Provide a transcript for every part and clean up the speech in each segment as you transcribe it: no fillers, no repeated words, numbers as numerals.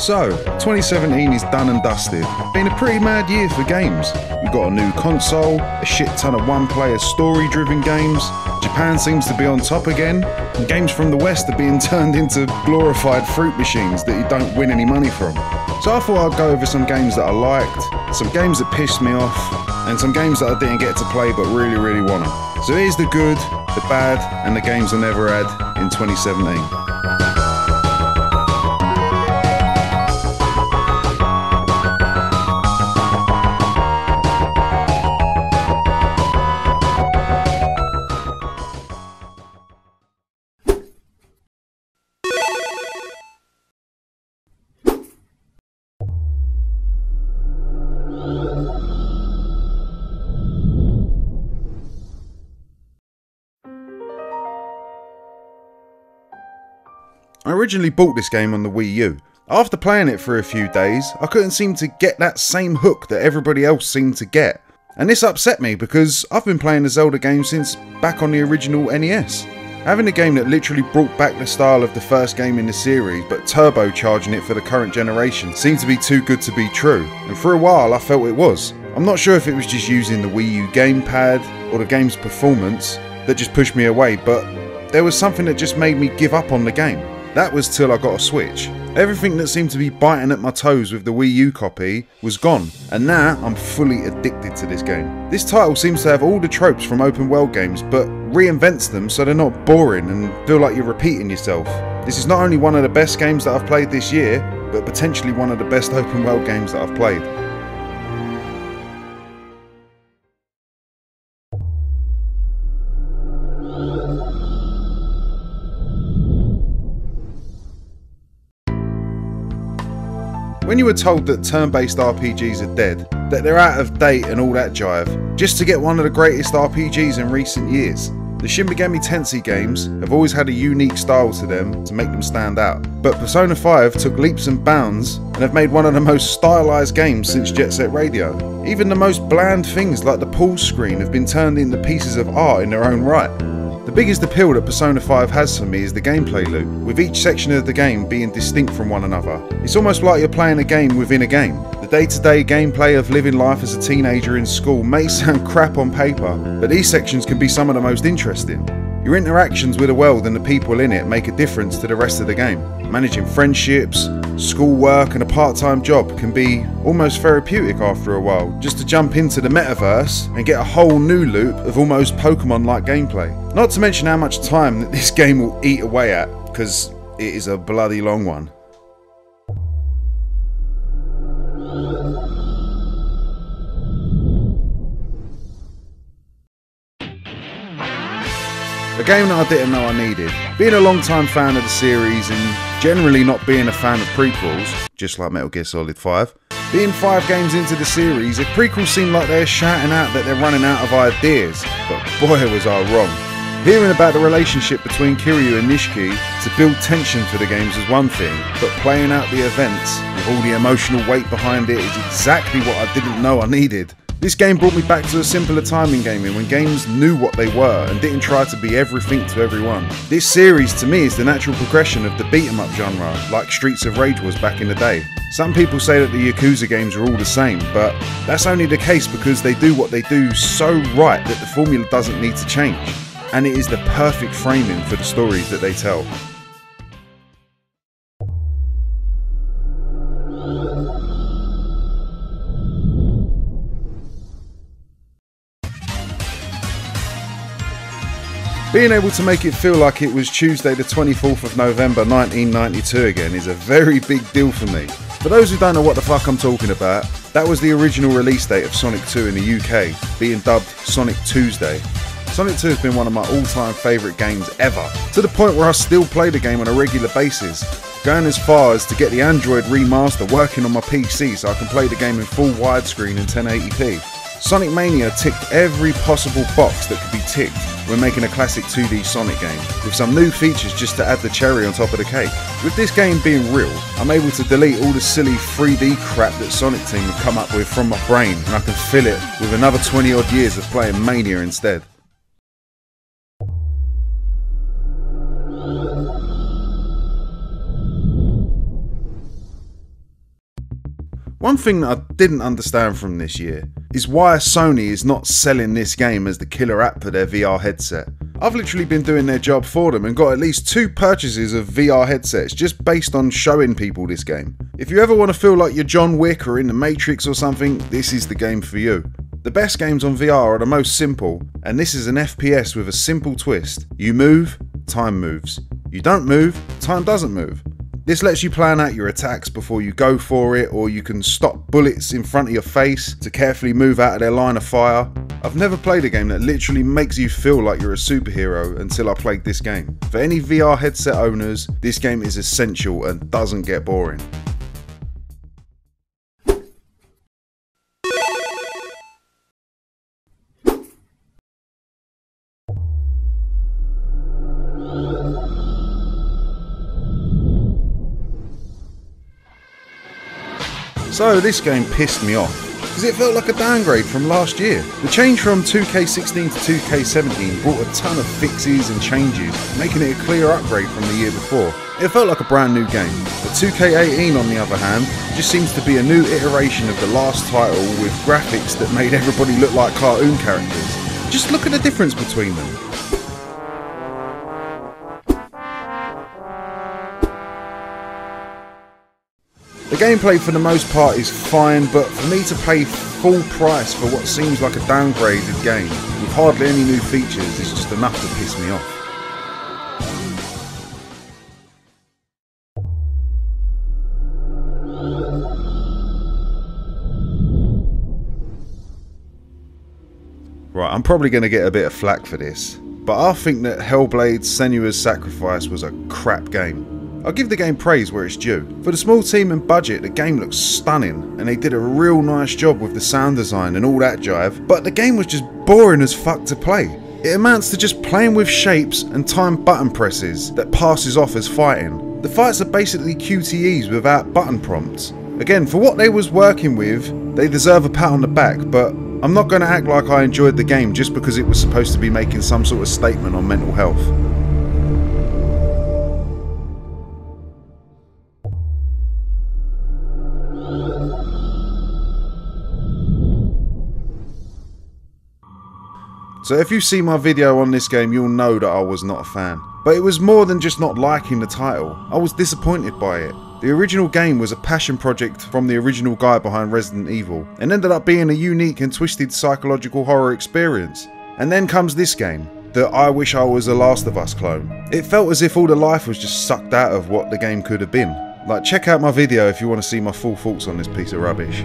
So, 2017 is done and dusted. Been a pretty mad year for games. We've got a new console, a shit ton of one-player story-driven games, Japan seems to be on top again, and games from the West are being turned into glorified fruit machines that you don't win any money from. So I thought I'd go over some games that I liked, some games that pissed me off, and some games that I didn't get to play but really wanna. So here's the good, the bad, and the games I never had in 2017. I originally bought this game on the Wii U. After playing it for a few days, I couldn't seem to get that same hook that everybody else seemed to get. And this upset me because I've been playing the Zelda game since back on the original NES. Having a game that literally brought back the style of the first game in the series but turbocharging it for the current generation seemed to be too good to be true, and for a while I felt it was. I'm not sure if it was just using the Wii U gamepad or the game's performance that just pushed me away, but there was something that just made me give up on the game. That was till I got a Switch. Everything that seemed to be biting at my toes with the Wii U copy was gone, and now I'm fully addicted to this game. This title seems to have all the tropes from open world games, but reinvents them so they're not boring and feel like you're repeating yourself. This is not only one of the best games that I've played this year, but potentially one of the best open world games that I've played. When you were told that turn-based RPGs are dead, that they're out of date and all that jive, just to get one of the greatest RPGs in recent years. The Shin Megami Tensei games have always had a unique style to them to make them stand out, but Persona 5 took leaps and bounds and have made one of the most stylised games since Jet Set Radio. Even the most bland things like the pause screen have been turned into pieces of art in their own right. The biggest appeal that Persona 5 has for me is the gameplay loop, with each section of the game being distinct from one another. It's almost like you're playing a game within a game. The day-to-day gameplay of living life as a teenager in school may sound crap on paper, but these sections can be some of the most interesting. Your interactions with the world and the people in it make a difference to the rest of the game. Managing friendships, schoolwork and a part-time job can be almost therapeutic after a while, just to jump into the metaverse and get a whole new loop of almost Pokemon-like gameplay. Not to mention how much time that this game will eat away at, because it is a bloody long one. A game that I didn't know I needed. Being a long-time fan of the series and generally not being a fan of prequels, just like Metal Gear Solid 5, being 5 games into the series, the prequels seem like they're shouting out that they're running out of ideas, but boy was I wrong. Hearing about the relationship between Kiryu and Nishiki to build tension for the games is one thing, but playing out the events with all the emotional weight behind it is exactly what I didn't know I needed. This game brought me back to a simpler time in gaming when games knew what they were and didn't try to be everything to everyone. This series to me is the natural progression of the beat 'em up genre, like Streets of Rage was back in the day. Some people say that the Yakuza games are all the same, but that's only the case because they do what they do so right that the formula doesn't need to change. And it is the perfect framing for the stories that they tell. Being able to make it feel like it was Tuesday the 24th of November 1992 again is a very big deal for me. For those who don't know what the fuck I'm talking about, that was the original release date of Sonic 2 in the UK, being dubbed Sonic Tuesday. Sonic 2 has been one of my all-time favourite games ever, to the point where I still play the game on a regular basis, going as far as to get the Android remaster working on my PC so I can play the game in full widescreen in 1080p. Sonic Mania ticked every possible box that could be ticked when making a classic 2D Sonic game, with some new features just to add the cherry on top of the cake. With this game being real, I'm able to delete all the silly 3D crap that Sonic Team have come up with from my brain, and I can fill it with another 20 odd years of playing Mania instead. One thing that I didn't understand from this year is why Sony is not selling this game as the killer app for their VR headset. I've literally been doing their job for them and got at least 2 purchases of VR headsets just based on showing people this game. If you ever want to feel like you're John Wick or in the Matrix or something, this is the game for you. The best games on VR are the most simple, and this is an FPS with a simple twist. You move, time moves. You don't move, time doesn't move. This lets you plan out your attacks before you go for it, or you can stop bullets in front of your face to carefully move out of their line of fire. I've never played a game that literally makes you feel like you're a superhero until I played this game. For any VR headset owners, this game is essential and doesn't get boring. So this game pissed me off, because it felt like a downgrade from last year. The change from 2K16 to 2K17 brought a ton of fixes and changes, making it a clear upgrade from the year before. It felt like a brand new game. But 2K18 on the other hand, just seems to be a new iteration of the last title with graphics that made everybody look like cartoon characters. Just look at the difference between them. The gameplay for the most part is fine, but for me to pay full price for what seems like a downgraded game with hardly any new features is just enough to piss me off. Right, I'm probably going to get a bit of flack for this, but I think that Hellblade: Senua's Sacrifice was a crap game. I'll give the game praise where it's due. For the small team and budget, the game looks stunning, and they did a real nice job with the sound design and all that jive, but the game was just boring as fuck to play. It amounts to just playing with shapes and timed button presses that passes off as fighting. The fights are basically QTEs without button prompts. Again, for what they was working with, they deserve a pat on the back, but I'm not going to act like I enjoyed the game just because it was supposed to be making some sort of statement on mental health. So if you've seen my video on this game, you'll know that I was not a fan. But it was more than just not liking the title. I was disappointed by it. The original game was a passion project from the original guy behind Resident Evil, and ended up being a unique and twisted psychological horror experience. And then comes this game, that I wish I was a Last of Us clone. It felt as if all the life was just sucked out of what the game could have been. Like, check out my video if you want to see my full thoughts on this piece of rubbish.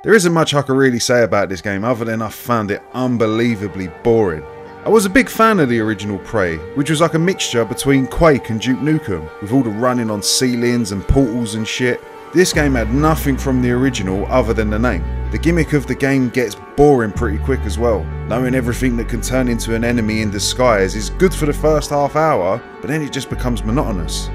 There isn't much I can really say about this game other than I found it unbelievably boring. I was a big fan of the original Prey, which was like a mixture between Quake and Duke Nukem, with all the running on ceilings and portals and shit. This game had nothing from the original other than the name. The gimmick of the game gets boring pretty quick as well. Knowing everything that can turn into an enemy in disguise is good for the first half hour, but then it just becomes monotonous.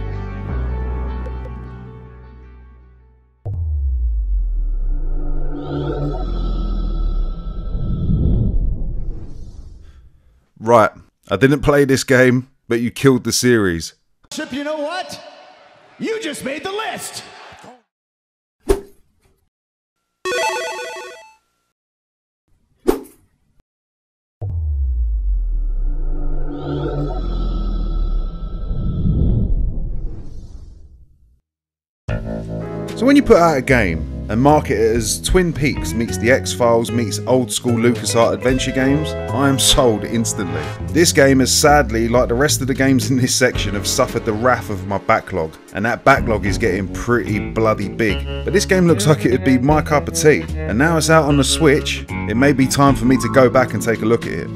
Right, I didn't play this game, but you killed the series. You know what? You just made the list! So when you put out a game and market it as Twin Peaks meets the X-Files meets old school LucasArts adventure games, I am sold instantly. This game has sadly, like the rest of the games in this section, have suffered the wrath of my backlog, and that backlog is getting pretty bloody big. But this game looks like it would be my cup of tea, and now it's out on the Switch, it may be time for me to go back and take a look at it.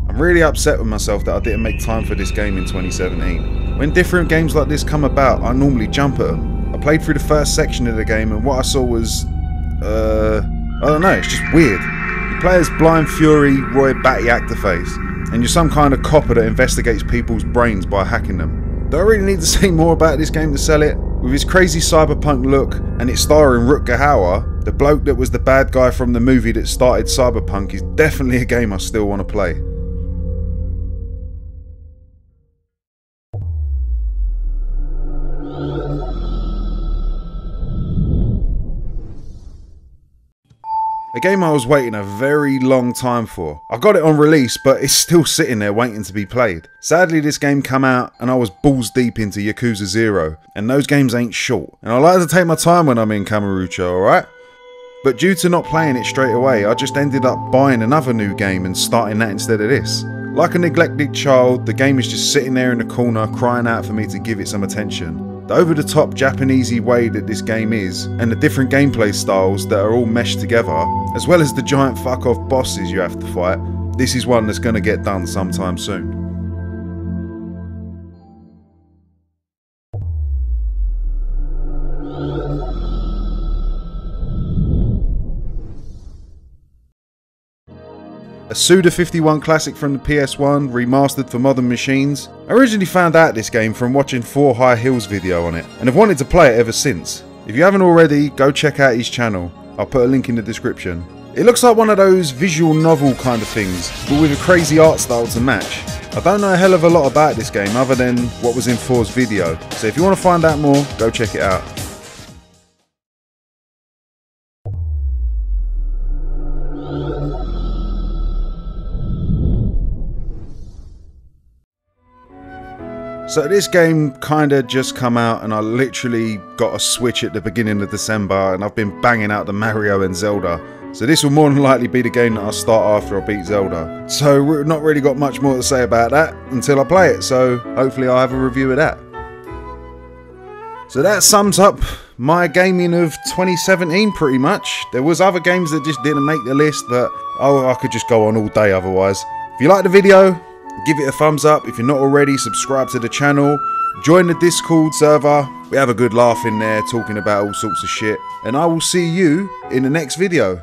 I'm really upset with myself that I didn't make time for this game in 2017. When different games like this come about, I normally jump at them. I played through the first section of the game and what I saw was, I don't know, it's just weird. You play as Blind Fury Roy Batty Actorface, and you're some kind of copper that investigates people's brains by hacking them. Do I really need to say more about this game to sell it? With his crazy cyberpunk look and it starring Rutger Hauer, the bloke that was the bad guy from the movie that started cyberpunk, is definitely a game I still want to play. A game I was waiting a very long time for. I got it on release, but it's still sitting there waiting to be played. Sadly, this game came out and I was balls deep into Yakuza 0, and those games ain't short. And I like to take my time when I'm in Kamurocho, alright? But due to not playing it straight away, I just ended up buying another new game and starting that instead of this. Like a neglected child, the game is just sitting there in the corner crying out for me to give it some attention. The over-the-top Japanesey way that this game is, and the different gameplay styles that are all meshed together, as well as the giant fuck-off bosses you have to fight, this is one that's going to get done sometime soon. A Suda51 classic from the PS1, remastered for modern machines. I originally found out this game from watching 4 High Hills video on it, and have wanted to play it ever since. If you haven't already, go check out his channel. I'll put a link in the description. It looks like one of those visual novel kind of things, but with a crazy art style to match. I don't know a hell of a lot about this game other than what was in 4's video, so if you want to find out more, go check it out. So this game kinda just come out and I literally got a Switch at the beginning of December and I've been banging out the Mario and Zelda. So this will more than likely be the game that I start after I beat Zelda. So we've not really got much more to say about that until I play it, so hopefully I'll have a review of that. So that sums up my gaming of 2017 pretty much. There was other games that just didn't make the list, but I could just go on all day otherwise. If you like the video, give it a thumbs up. If you're not already, subscribe to the channel. Join the Discord server. We have a good laugh in there talking about all sorts of shit. And I will see you in the next video.